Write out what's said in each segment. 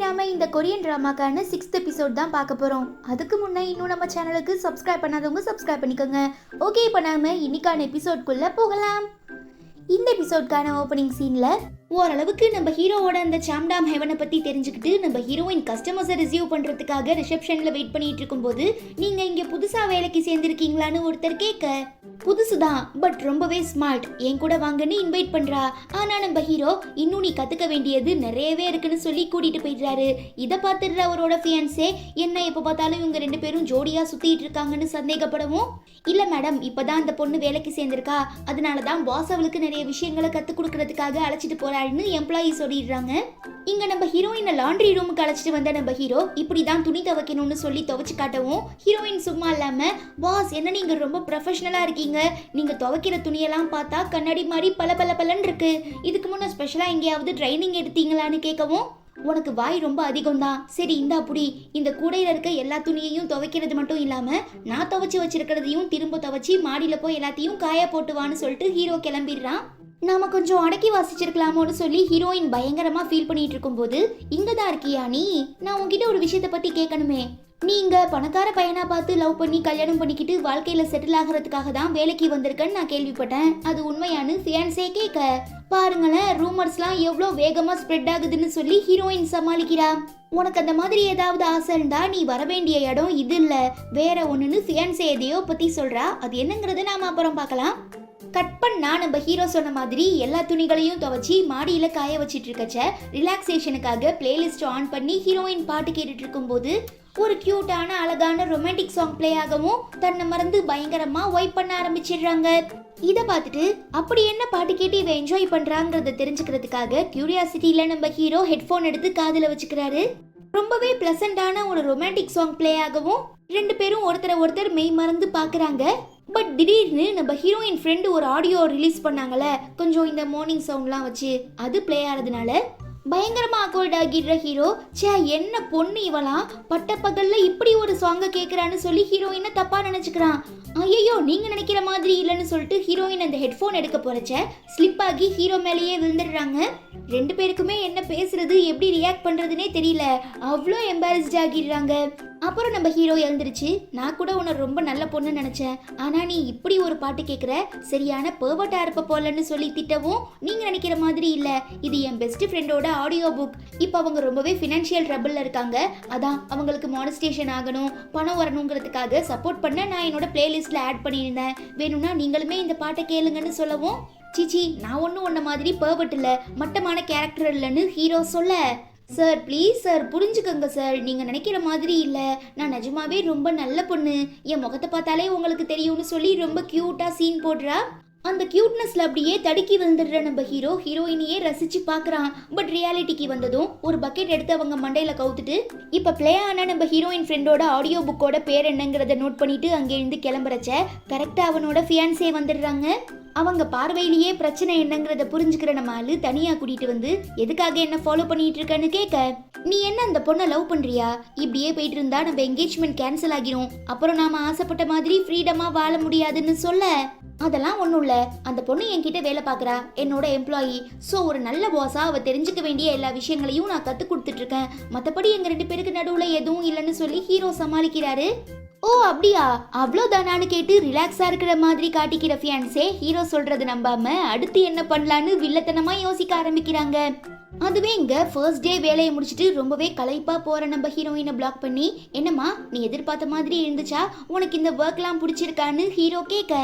தவறாம இந்த Korean டிராமாக்கான 6th episode தான் பார்க்க போறோம். அதுக்கு முன்னே இன்னும் நம்ம சேனலுக்கு சப்ஸ்கிரைப் பண்ணாதவங்க சப்ஸ்கிரைப் பண்ணிக்கோங்க. ஓகே, இப்போ நாம இன்னைக்கான எபிசோட்குள்ள போகலாம். இந்த எபிசோட்கான ஓப்பனிங் சீன்ல ஓரளவுக்கு நம்ம ஹீரோவோட அந்த சாம்டாம் ஹெவனை பத்தி தெரிஞ்சுக்கிட்டு நம்ம ஹீரோயின் கஸ்டமர்ஸை ரிசீவ் பண்றதுக்காக ரிசப்ஷன்ல வெயிட் பண்ணிட்டு இருக்கும்போது, நீங்க இங்க புதுசா வேலைக்கு சேர்ந்திருக்கீங்களான்னு ஒருத்தர் கேட்க, புதுசுதான் பட் ரொம்பவே ஸ்மார்ட், என் கூட வாங்கன்னு இன்வைட் பண்றா. ஆனா நம்ம ஹீரோ இன்னும் நீ கத்துக்க வேண்டியது நிறையவே இருக்குன்னு சொல்லி கூட்டிட்டு போயிடுறாரு. இதை பார்த்துடுற அவரோட ஃபியான்சே என்ன எப்ப பார்த்தாலும் இவங்க ரெண்டு பேரும் ஜோடியா சுத்திட்டு இருக்காங்கன்னு சந்தேகப்படவும், இல்ல மேடம் இப்பதான் அந்த பொண்ணு வேலைக்கு சேர்ந்திருக்கா, அதனாலதான் பாஸ் அவளுக்கு நிறைய விஷயங்களை கத்து கொடுக்கறதுக்காக அழைச்சிட்டு போறாருன்னு எம்ப்ளாயி சொல்லிடுறாங்க. இங்க நம்ம ஹீரோயினை லாண்ட்ரி ரூமுக்கு அழைச்சிட்டு வந்த நம்ம ஹீரோ இப்படிதான் துணி துவைக்கணும்னு சொல்லி துவைச்சு காட்டவும், ஹீரோயின் சும்மா இல்லாம, பாஸ் என்ன நீங்க ரொம்ப ப்ரொஃபஷனலா இருக்கீங்க, நீங்க துவைக்கிற துணியெல்லாம் பார்த்தா கண்ணாடி மாதிரி பல இருக்கு, இதுக்கு முன்ன ஸ்பெஷலா எங்கேயாவது ட்ரைனிங் எடுத்தீங்களான்னு கேட்கவும், உனக்கு வாய் ரொம்ப அதிகம் தான், சரி இந்தா புடி, இந்த கூடையில இருக்க எல்லா துணியையும் துவைக்கிறது மட்டும் இல்லாம நான் துவைச்சு வச்சிருக்கிறதையும் திரும்ப துவைச்சி மாடியில போய் எல்லாத்தையும் காய போட்டுவான்னு சொல்லிட்டு ஹீரோ கிளம்பிடுறான். நாம கொஞ்சம் அடக்கி வாசிச்சிருக்கலாமோன்னு சொல்லி ஹீரோயின் பயங்கரமா ஃபீல் பண்ணிட்டு இருக்கும்போது, இங்கதான் இருக்கியா நீ, நான் உன்கிட்ட ஒரு விஷயத்த பத்தி கேட்கணுமே, நீங்க பணக்கார பையனா பார்த்து லவ் பண்ணி கல்யாணம் பண்ணிக்கிட்டு வாழ்க்கையில செட்டில் ஆகிறதுக்காக தான் வேலைக்கு வந்திருக்கேன்னு நான் கேள்விப்பட்டேன், அது உண்மையானு ஃபியான்சே கேட்க, பாருங்களேன் ரூமர்ஸ்லாம் எவ்வளோ வேகமா ஸ்ப்ரெட் ஆகுதுன்னு சொல்லி ஹீரோயின் சமாளிக்கிறா. உனக்கு அந்த மாதிரி ஏதாவது ஆசை இருந்தா நீ வர வேண்டிய இடம் இது இல்ல வேற ஒண்ணுன்னு ஃபியான்சே எதையோ பத்தி சொல்றா. அது என்னங்கறத நாம அப்புறம் பார்க்கலாம். கட் பண்ணா நம்ம ஹீரோ சொன்ன மாதிரி எல்லா துணிகளையும் துவைச்சி மாடியில காய வச்சிட்டு இருக்கச்ச ரிலாக்ஸேஷனுக்காக பிளேலிஸ்ட் ஆன் பண்ணி ஹீரோயின் பாட்டு கேட்டுட்டு இருக்கும்போது ஒரு கியூட்டான அழகான ரொமான்டிக் சாங் பிளே ஆகவும் தன்னை மறந்து பயங்கரமா வைப் பண்ண ஆரம்பிச்சிடுறாங்க. இதை பார்த்துட்டு அப்படி என்ன பாட்டு கேட்டு இவ என்ஜாய் பண்றாங்கிறத தெரிஞ்சுக்கிறதுக்காக கியூரியாசிட்டியில நம்ம ஹீரோ ஹெட்ஃபோன் எடுத்து காதுல வச்சுக்கிறாரு. ரொம்பவே பிளசண்டான ஒரு ரொமான்டிக் சாங் பிளே ஆகவும் ரெண்டு பேரும் ஒருத்தர் மெய் மறந்து பாக்குறாங்க. பட் திடீர்னு நம்ம ஹீரோயின் ஃப்ரெண்டு ஒரு ஆடியோ ரிலீஸ் பண்ணாங்கல்ல, கொஞ்சம் இந்த மார்னிங் சவுண்ட்லாம் வச்சு, அது பிளே ஆகிறதுனால பயங்கரமா அக்கோல்ட் ஆகிடுற ஹீரோ, சே என்ன பொண்ணு இவளாம் பட்ட பகல்ல இப்படி ஒரு சாங்க கேட்கறான்னு சொல்லி ஹீரோயினை தப்பா நினைச்சுக்கிறான். ஐயோ நீங்க நினைக்கிற மாதிரி இல்லைன்னு சொல்லிட்டு ஹீரோயின் அந்த ஹெட்ஃபோன் எடுக்க போறச்ச ஸ்லிப் ஆகி ஹீரோ மேலேயே விழுந்துடுறாங்க. ரெண்டு பேருக்குமே என்ன பேசுறது எப்படி ரியாக்ட் பண்றதுன்னே தெரியல, அவ்வளோ எம்பாரஸ்ட் ஆகிடுறாங்க. அப்புறம் நம்ம ஹீரோ எழுந்திருச்சு, நான் கூட உன்னை ரொம்ப நல்ல பொண்ணு நினைச்சேன், ஆனா நீ இப்படி ஒரு பாட்டு கேட்குற, சரியான பெர்வர்ட்டா இருப்ப போலன்னு சொல்லி திட்டவும், நீங்க நினைக்கிற மாதிரி இல்ல, இது என் பெஸ்ட் ஃப்ரெண்டோட ஆடியோ புக், இப்போ அவங்க ரொம்பவே ஃபினான்ஷியல் ட்ரபிள்ல இருக்காங்க, அதான் அவங்களுக்கு மானிஸ்டேஷன் ஆகணும் பணம் வரணுங்கிறதுக்காக சப்போர்ட் பண்ண நான் என்னோட பிளேலிஸ்ட்ல ஆட் பண்ணியிருந்தேன், வேணும்னா நீங்களுமே இந்த பாட்டை கேளுங்கன்னு சொல்லவும், சிச்சி நான் ஒன்றும் உன்ன மாதிரி பெர்வர்ட் இல்லை மட்டமான கேரக்டர் இல்லைன்னு ஹீரோ சொல்ல, சார் ப்ளீஸ் சார் புரிஞ்சுக்கோங்க சார், நீங்கள் நினைக்கிற மாதிரி இல்லை, நான் நிஜமாவே ரொம்ப நல்ல பொண்ணு, என் முகத்தை பார்த்தாலே உங்களுக்கு தெரியும்னு சொல்லி ரொம்ப க்யூட்டாக சீன் போடுறா. அந்த க்யூட்னஸ்ல அப்படியே தடுக்கி விழுந்துடுற நம்ம ஹீரோ ஹீரோயினையே ரசிச்சு பார்க்குறான். பட் ரியாலிட்டிக்கு வந்ததும் ஒரு பக்கெட் எடுத்து அவங்க மண்டையில் கவுத்துட்டு, இப்போ பிளே ஆன நம்ம ஹீரோயின் ஃப்ரெண்டோட ஆடியோ புக்கோட பேர் என்னங்கிறத நோட் பண்ணிட்டு அங்கேருந்து கிளம்புறச்ச கரெக்டாக அவனோட ஃபியான்சே வந்துடுறாங்க. அவங்க பார்வையிலேயே பிரச்சனை என்னங்கிறத புரிஞ்சுக்கிற நம்ம ஆளு தனியா கூட்டிட்டு வந்து, எதுக்காக என்ன ஃபாலோ பண்ணிட்டு இருக்கன்னு கேட்க, நீ என்ன அந்த பொண்ணை லவ் பண்றியா, இப்படியே போயிட்டு இருந்தா நம்ம என்கேஜ்மெண்ட் கேன்சல் ஆகிரும், அப்புறம் நாம ஆசைப்பட்ட மாதிரி ஃப்ரீடமா வாழ முடியாதுன்னு சொல்ல, அதெல்லாம் ஒன்றும் இல்லை, அந்த பொண்ணு என்கிட்ட வேலை பார்க்குறா, என்னோட எம்ப்ளாயி, ஸோ ஒரு நல்ல பாஸா அவள் தெரிஞ்சுக்க வேண்டிய எல்லா விஷயங்களையும் நான் கற்றுக் கொடுத்துட்டு இருக்கேன், மற்றபடி எங்கள் ரெண்டு பேருக்கு நடுவில் எதுவும் இல்லைன்னு சொல்லி ஹீரோ சமாளிக்கிறாரு. ஓ அப்படியா அவ்வளோதானான்னு கேட்டு ரிலாக்ஸாக இருக்கிற மாதிரி காட்டிக்கிற ஃபியான்ஸே ஹீரோ சொல்றது நம்பாம அடுத்து என்ன பண்ணலான்னு வில்லத்தனமா யோசிக்க ஆரம்பிக்கிறாங்க. அதுவே இங்க ஃபர்ஸ்ட் டே வேலையை முடிச்சுட்டு ரொம்பவே களைப்பா போற நம்ம ஹீரோயினை பிளாக் பண்ணி, என்னம்மா நீ எதிர்பார்த்த மாதிரி இருந்துச்சா, உனக்கு இந்த ஒர்க்லாம் பிடிச்சிருக்கான்னு ஹீரோ கேட்க,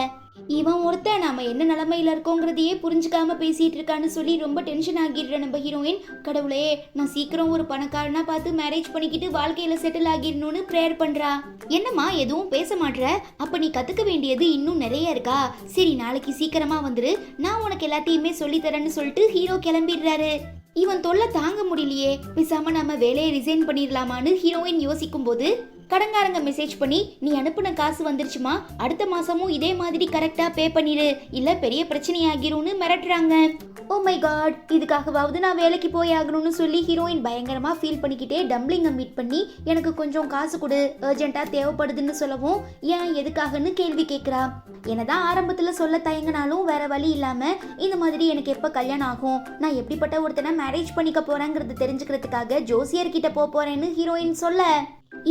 இவன் ஒருத்த நாம என்ன நிலைமையில இருக்கோங்கிறதையே புரிஞ்சுக்காம பேசிட்டு இருக்கான்னு சொல்லி ரொம்ப டென்ஷன் ஆகிடுற நம்ம ஹீரோயின், கடவுளே நான் சீக்கிரம் ஒரு பணக்காரனா பார்த்து மேரேஜ் பண்ணிக்கிட்டு வாழ்க்கையில செட்டில் ஆகிடணும்னு ப்ரேயர் பண்றா. என்னம்மா எதுவும் பேச மாட்ற, அப்ப நீ கத்துக்க வேண்டியது இன்னும் நிறைய இருக்கா, சரி நாளைக்கு சீக்கிரமா வந்துரு, நான் உனக்கு எல்லாத்தையுமே சொல்லி தரேன்னு சொல்லிட்டு ஹீரோ கிளம்பிடுறாரு. இவன் தொல்லை தாங்க முடியலையே, பேசாம நம்ம வேலையை ரிசைன் பண்ணிடலாமான்னு ஹீரோயின் யோசிக்கும் போது, கடன்காரங்க மெசேஜ் பண்ணி நீ அனுப்புன காசு வந்துருச்சுமா, அடுத்த மாசமும் இதே மாதிரி கரெக்டா பே பண்ணிடு, இல்ல பெரிய பிரச்சனை ஆகிரும்னு மிரட்டுறாங்க. ஓ மை காட், இதுக்காகவாவது நான் வேலைக்கு போய் ஆகணும்னு சொல்லி ஹீரோயின் பயங்கரமா ஃபீல் பண்ணிக்கிட்டே டம்ப்ளிங்கை மீட் பண்ணி எனக்கு கொஞ்சம் காசு கொடு, அர்ஜென்ட்டா தேவைப்படுதுன்னு சொல்லவும் ஏன் எதுக்காகன்னு கேள்வி கேட்குறா. என்னதான் ஆரம்பத்துல சொல்ல தயங்கினாலும் வேற வழி இல்லாம இந்த மாதிரி எனக்கு எப்ப கல்யாணம் ஆகும், நான் எப்படிப்பட்ட ஒருத்தனை மேரேஜ் பண்ணிக்க போறேங்கிறது தெரிஞ்சுக்கிறதுக்காக ஜோசியர்கிட்ட போறேன்னு ஹீரோயின் சொல்ல,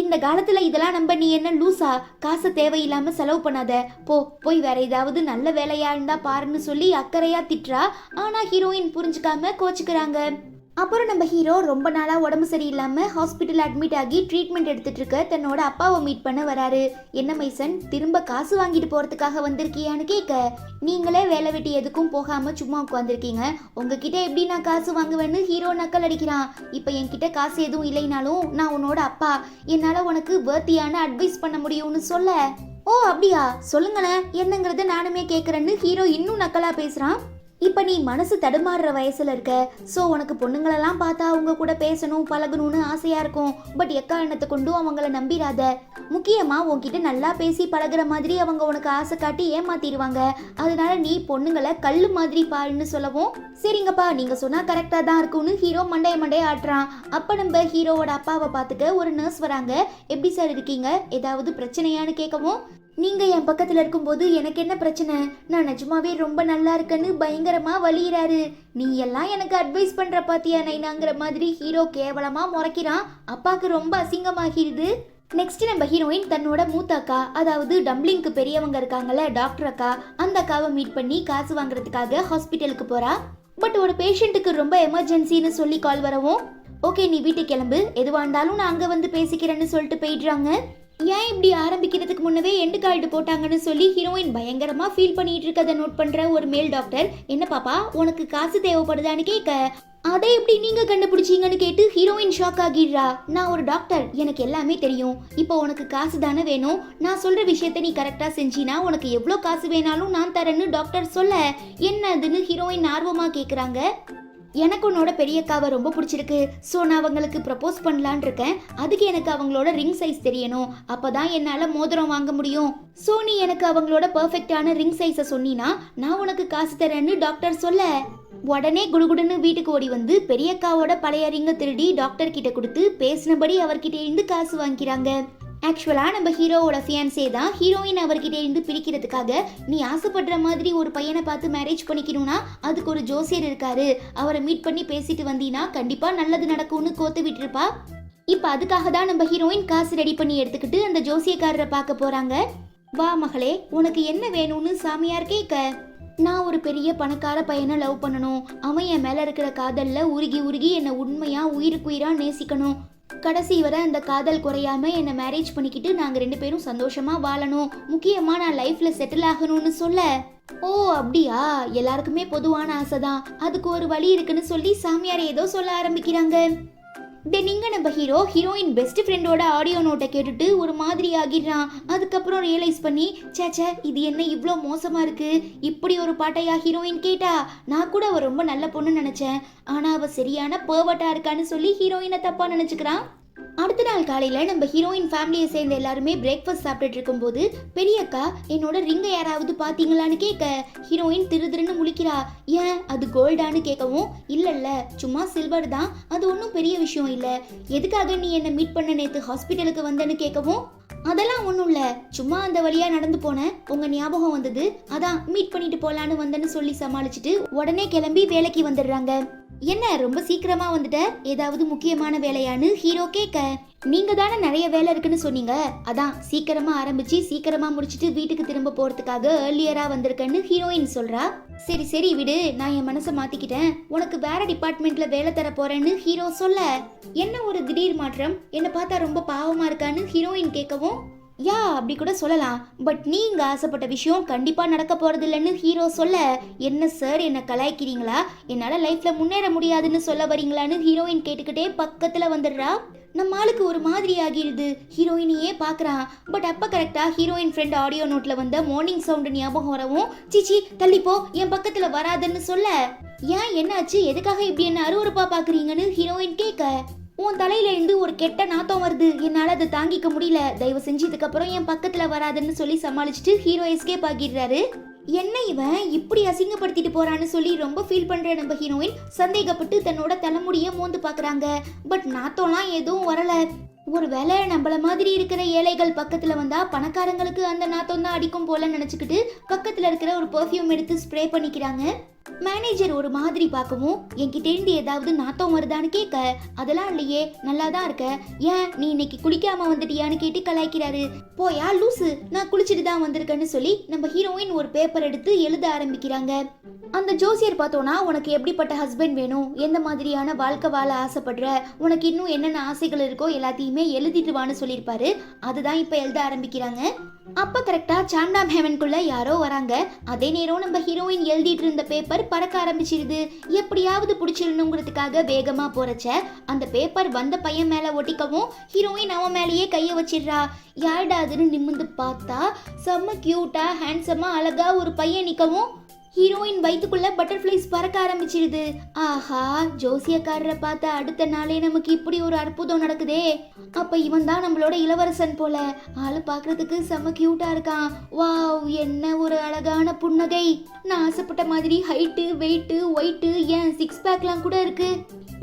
இந்த காலத்துல இதெல்லாம் நம்ப நீ என்ன லூசா, காசை தேவையில்லாம செலவு பண்ணாத, போய் வேற ஏதாவது நல்ல வேலையா இருந்தா பாருன்னு சொல்லி அக்கறையா திட்டுறா. ஆனா ஹீரோயின் புரிஞ்சுக்காம கோச்சுக்கிறாங்க. அப்புறம் நம்ம ஹீரோ ரொம்ப நாளாக உடம்பு சரியில்லாமல் ஹாஸ்பிட்டல் அட்மிட் ஆகி ட்ரீட்மெண்ட் எடுத்துட்டு இருக்க தன்னோட அப்பாவை மீட் பண்ண வராரு. என்ன மைசன், திரும்ப காசு வாங்கிட்டு போகிறதுக்காக வந்திருக்கியான்னு கேட்க, நீங்களே வேலை வெட்டி எதுக்கும் போகாமல் சும்மா உட்காந்துருக்கீங்க, உங்ககிட்ட எப்படி நான் காசு வாங்குவேன்னு ஹீரோ நக்கல் அடிக்கிறான். இப்போ என்கிட்ட காசு எதுவும் இல்லைனாலும் நான் உன்னோட அப்பா, என்னால் உனக்கு வேர்த்தியான அட்வைஸ் பண்ண முடியும்னு சொல்ல, ஓ அப்படியா சொல்லுங்களேன் என்னங்கிறத நானுமே கேட்குறேன்னு ஹீரோ இன்னும் நக்கலாக பேசுகிறான். இப்போ நீ மனசு தடுமாறுற வயசுல இருக்க, ஸோ உனக்கு பொண்ணுங்களெல்லாம் பார்த்தா அவங்க கூட பேசணும் பழகணும்னு ஆசையா இருக்கும். பட் எக்காரணத்தை கொண்டும் அவங்கள நம்பிடாத. முக்கியமா உன்கிட்ட நல்லா பேசி பழகுற மாதிரி அவங்க உனக்கு ஆசை காட்டி ஏமாத்திடுவாங்க. அதனால நீ பொண்ணுங்களை கல்லு மாதிரி பாருன்னு சொல்லவும், சரிங்கப்பா நீங்க சொன்னா கரெக்டா தான் இருக்கும்னு ஹீரோ மண்டைய ஆட்டுறான். அப்ப நம்ம ஹீரோவோட அப்பாவை பார்த்துக்க ஒரு நர்ஸ் வராங்க. எப்படி சார் இருக்கீங்க, ஏதாவது பிரச்சனையான்னு கேட்கவும், நீங்க என் பக்கத்துல இருக்கும்போது எனக்கு என்ன பிரச்சனை, நான் நிஜமாவே ரொம்ப நல்லா இருக்கேன்னு பயங்கரமா வலியிறாரு. நீ எல்லாம் எனக்கு அட்வைஸ் பண்ற பாத்தியா நைனாங்கிற மாதிரி ஹீரோ கேவலமா முறைக்கிறான். அப்பாவுக்கு ரொம்ப அசிங்கமாகிடுது. நெக்ஸ்ட் நம்ம ஹீரோயின் தன்னோட மூத்த அக்கா, அதாவது டம்ப்ளிங்க்கு பெரியவங்க இருக்காங்கல்ல டாக்டர் அக்கா, அந்த அக்காவை மீட் பண்ணி காசு வாங்குறதுக்காக ஹாஸ்பிட்டலுக்கு போறா. பட் ஒரு பேஷண்ட்டுக்கு ரொம்ப எமர்ஜென்சின்னு சொல்லி கால் வரவும், ஓகே நீ வீட்டுக்கு கிளம்பு, எதுவாக இருந்தாலும் நான் அங்கே வந்து பேசிக்கிறேன்னு சொல்லிட்டு போயிடுறாங்க. ஏன் இப்படி ஆரம்பிக்கிறதுக்கு முன்னவே எண்டு கால்டு போட்டாங்கன்னு சொல்லி ஹீரோயின் பயங்கரமா ஃபீல் பண்ணிட்டு இருக்கதை நோட் பண்ற ஒரு மேல் டாக்டர், என்ன பாப்பா உனக்கு காசு தேவைப்படுதான்னு கேட்க, அதை எப்படி நீங்க கண்டுபிடிச்சீங்கன்னு கேட்டு ஹீரோயின் ஷாக் ஆகிடுறா. நான் ஒரு டாக்டர், எனக்கு எல்லாமே தெரியும். இப்போ உனக்கு காசு தானே வேணும், நான் சொல்ற விஷயத்த நீ கரெக்டா செஞ்சினா உனக்கு எவ்வளோ காசு வேணாலும் நான் தரேன்னு டாக்டர் சொல்ல, என்னதுன்னு ஹீரோயின் ஆர்வமா கேட்குறாங்க. எனக்கு உன்னோட பெரியக்காவை ரொம்ப பிடிச்சிருக்கு, ஸோ நான் அவங்களுக்கு ப்ரப்போஸ் பண்ணலான் இருக்கேன். அதுக்கு எனக்கு அவங்களோட ரிங் சைஸ் தெரியணும், அப்போதான் என்னால் மோதிரம் வாங்க முடியும். ஸோ நீ எனக்கு அவங்களோட பர்ஃபெக்டான ரிங் சைஸை சொன்னினா நான் உனக்கு காசு தரேன்னு டாக்டர் சொல்ல, உடனே குடுகுடுன்னு வீட்டுக்கு ஓடி வந்து பெரியக்காவோட பழைய ரிங்கை திருடி டாக்டர் கிட்ட கொடுத்து பேசினபடி அவர்கிட்ட இருந்து காசு வாங்கிக்கிறாங்க. ஆக்சுவலாக நம்ம ஹீரோவோட ஃபியான்சே தான் ஹீரோயின் அவர்கிட்ட இருந்து பிரிக்கிறதுக்காக, நீ ஆசைப்படுற மாதிரி ஒரு பையனை பார்த்து மேரேஜ் பண்ணிக்கணும்னா அதுக்கு ஒரு ஜோசியர் இருக்காரு, அவரை மீட் பண்ணி பேசிட்டு வந்தீங்கன்னா கண்டிப்பாக நல்லது நடக்கும்னு கோத்து விட்டுருப்பா. இப்போ அதுக்காக தான் நம்ம ஹீரோயின் காசு ரெடி பண்ணி எடுத்துக்கிட்டு அந்த ஜோசியக்காரரை பார்க்க போகிறாங்க. வா மகளே, உனக்கு என்ன வேணும்னு சாமியார் கேட்க, நான் ஒரு பெரிய பணக்கார பையனை லவ் பண்ணணும், அவன் என் மேலே இருக்கிற காதலில் உருகி என்னை உண்மையாக உயிருக்குயிராக நேசிக்கணும், கடைசி வரை அந்த காதல் குறையாம என்னை மேரேஜ் பண்ணிக்கிட்டு நாங்கள் 2 பேரும் சந்தோஷமா வாழணும், முக்கியமாக நான் லைஃப்ல செட்டில் ஆகணும்னு சொல்ல, ஓ அப்படியா, எல்லாருக்குமே பொதுவான ஆசை தான், அதுக்கு ஒரு வழி இருக்குன்னு சொல்லி சாமியார் ஏதோ சொல்ல ஆரம்பிக்கிறாங்க. இங்க நம்ம ஹீரோயின் பெஸ்ட் ஃப்ரெண்டோட ஆடியோ நோட்டை கேட்டுட்டு ஒரு மாதிரி ஆகிடுறான். அதுக்கப்புறம் ரியலைஸ் பண்ணி, சேச்சே இது என்ன இவ்வளோ மோசமா இருக்கு, இப்படி ஒரு பாட்டையா ஹீரோயின் கேட்டா, நான் கூட அவ ரொம்ப நல்ல பொண்ணு நினைச்சேன், ஆனா அவ சரியான பர்வட்டா இருக்கான்னு சொல்லி ஹீரோயினை தப்பா நினைச்சுக்கிறான். அடுத்த நாள் காலையில் நம்ம ஹீரோயின் ஃபேமிலியை சேர்ந்த எல்லாருமே பிரேக்ஃபாஸ்ட் சாப்பிட்டுட்டு இருக்கும்போது, பெரியக்கா என்னோட ரிங்கை யாராவது பார்த்தீங்களான்னு கேட்க, ஹீரோயின் திருன்னு முழிக்கிறா. ஏன் அது கோல்டான்னு கேட்கவும், இல்லைல்ல சும்மா சில்வர் தான், அது ஒன்றும் பெரிய விஷயம் இல்லை, எதுக்காக நீ என்னை மீட் பண்ண நேற்று ஹாஸ்பிட்டலுக்கு வந்தேன்னு கேட்கவும், அதெல்லாம் ஒன்றும் இல்லை, சும்மா அந்த வழியாக நடந்து போனேன், உங்கள் ஞாபகம் வந்தது, அதான் மீட் பண்ணிட்டு போகலான்னு வந்தேன்னு சொல்லி சமாளிச்சுட்டு உடனே கிளம்பி வேலைக்கு வந்துடுறாங்க. என்ன ரொம்ப சீக்கிரமா வந்துட்ட, ஏதாவது முக்கியமான வேலையான்னு ஹீரோ கேட்க, நீங்க தானே நிறைய வேலை இருக்குன்னு சொன்னீங்க, அதான் சீக்கிரமா ஆரம்பிச்சு சீக்கிரமா முடிச்சுட்டு வீட்டுக்கு திரும்ப போறதுக்காக ஏர்லியரா வந்திருக்கேன்னு ஹீரோயின் சொல்றா. சரி விடு, நான் என் மனசை மாத்திக்கிட்டேன், உனக்கு வேற டிபார்ட்மெண்ட்ல வேலை தர போறேன்னு ஹீரோ சொல்ல, என்ன ஒரு திடீர் மாற்றம், என்னை பார்த்தா ரொம்ப பாவமா இருக்கான்னு ஹீரோயின் கேட்கவும், யா அப்படி கூட சொல்லலாம், பட் நீங்க ஆசைப்பட்ட விஷயம் கண்டிப்பா நடக்க போறது இல்லைன்னு ஹீரோ சொல்ல, என்ன சார் என்ன கலாய்க்கிறீங்களா, என்னால லைஃப்ல முன்னேற முடியாதுன்னு சொல்ல வரீங்களான்னு ஹீரோயின் கேட்டுக்கிட்டே பக்கத்துல வந்துடுறா. நம்ம ஆளுக்கு ஒரு மாதிரி ஆகிடுது, ஹீரோயினையே பார்க்குறான். பட் அப்போ கரெக்டாக ஹீரோயின் ஃப்ரெண்ட் ஆடியோ நோட்டில் வந்த மார்னிங் சவுண்டு ஞாபகம் வரவும், சிச்சி தள்ளிப்போ என் பக்கத்தில் வராதுன்னு சொல்ல, ஏன் என்னாச்சு, எதுக்காக இப்படி என்ன அருவருப்பா பார்க்குறீங்கன்னு ஹீரோயின் கேட்க, உன் தலையில இருந்து ஒரு கெட்ட நாத்தம் வருது, என்னால அதை தாங்கிக்க முடியல, தயவு செஞ்சு இதுக்கப்புறம் என் பக்கத்துல வராதுன்னு சொல்லி சமாளிச்சுட்டு ஹீரோ எஸ்கேப் ஆகிடுறாரு. என்ன இவன் இப்படி அசிங்கப்படுத்திட்டு போறான்னு சொல்லி ரொம்ப ஃபீல் பண்ற நம்ம ஹீரோயின் சந்தேகப்பட்டு தன்னோட தலைமுடிய மோந்து பாக்குறாங்க. பட் நாத்தம்லாம் எதுவும் வரல. ஒருவேளை நம்மள மாதிரி இருக்கிற ஏழைகள் பக்கத்துல வந்தா பணக்காரங்களுக்கு அந்த நாத்தம் தான் அடிக்கும் போல நினைச்சுக்கிட்டு பக்கத்துல இருக்கிற ஒரு பெர்ஃப்யூம் எடுத்து ஸ்ப்ரே பண்ணிக்கிறாங்க. மேனேஜர் ஒரு மாதிரி பார்க்கவும் என்கிட்ட இருந்து ஏதாவது நாத்தம் வருதான்னு கேட்க, அதெல்லாம் இல்லையே, நல்லா தான் இருக்க, ஏன் நீ இன்னைக்கு குளிக்காம வந்துட்டியான்னு கேட்டு கலாய்க்கிறாரு. போயா லூசு, நான் குளிச்சுட்டு தான் வந்திருக்கேன்னு சொல்லி நம்ம ஹீரோயின் ஒரு பேப்பர் எடுத்து எழுத ஆரம்பிக்கிறாங்க. அந்த ஜோசியர் பார்த்தோன்னா உனக்கு எப்படிப்பட்ட ஹஸ்பண்ட் வேணும், எந்த மாதிரியான வாழ்க்கை வாழ ஆசைப்படுற, உனக்கு இன்னும் என்னென்ன ஆசைகள் இருக்கோ எல்லாத்தையுமே எழுதிட்டு வான்னு சொல்லியிருப்பாரு. அதுதான் இப்போ எழுத ஆரம்பிக்கிறாங்க. அப்போ கரெக்டாக சாம்டாம் ஹெவனுக்குள்ள யாரோ வராங்க. அதே நேரம் நம்ம ஹீரோயின் எழுதிட்டு இருந்த பேப்பர் பறக்க ஆரம்பிச்சிருது. எப்படியாவது பிடிச்சிடணுங்கிறதுக்காக வேகமாக போறச்ச அந்த பேப்பர் வந்த பையன் மேலே ஒட்டிக்கவும் ஹீரோயின் அவன் மேலேயே கையை வச்சிடுறா. யாருடா அதுன்னு நிமிந்து பார்த்தா செம்ம கியூட்டா ஹேண்ட்ஸமா அழகா ஒரு பையன் நிற்கவும் ஹீரோயின் வயிற்றுக்குள்ள பட்டர்ஃப்ளைஸ் பறக்க ஆரம்பிச்சிருது. ஆஹா, ஜோசியக்காரரை பார்த்த அடுத்த நாளே நமக்கு இப்படி ஒரு அற்புதம் நடக்குதே. அப்ப இவன் தான் நம்மளோட இளவரசன் போல. ஆளு பாக்குறதுக்கு செம்ம கியூட்டா இருக்கான். வாவ், என்ன ஒரு அழகான புன்னகை. நான் ஆசைப்பட்ட மாதிரி ஹைட்டு, வெயிட்டு, ஒயிட்டு, ஏன் 6 பேக்லாம் கூட இருக்கு.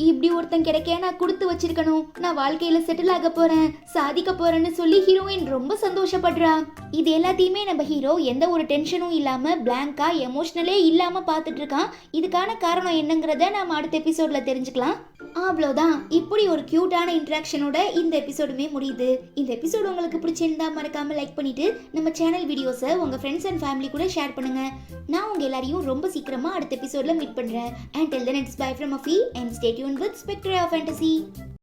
இப்படி ஒருத்தன் கிடைக்க நான் கொடுத்து வச்சிருக்கணும். நான் வாழ்க்கையில செட்டில் ஆக போறேன், சாதிக்க போறேன்னு சொல்லி ஹீரோயின் ரொம்ப சந்தோஷப்படுறா. இது எல்லாத்தையுமே நம்ம ஹீரோ எந்த ஒரு டென்ஷனும் இல்லாம பிளாங்கா எமோஷனலே இல்லாம பார்த்துட்டு இருக்கான். இதுக்கான காரணம் என்னங்கிறத நாம அடுத்த எபிசோட்ல தெரிஞ்சுக்கலாம். அவ்வளோதான், இப்படி ஒரு கியூட்டான இன்ட்ராக்ஷனோட இந்த எபிசோடுமே முடியுது. இந்த எபிசோடு உங்களுக்கு பிடிச்சிருந்தா மறக்காம லைக் பண்ணிட்டு நம்ம சேனல் வீடியோஸை உங்க ஃப்ரெண்ட்ஸ் அண்ட் ஃபேமிலி கூட ஷேர் பண்ணுங்க. நான் உங்க எல்லாரையும் ரொம்ப சீக்கிரமா அடுத்த எபிசோட்ல மீட் பண்றேன். And till then, it's bye from Afi and stay tuned with Spectre of Fantasy.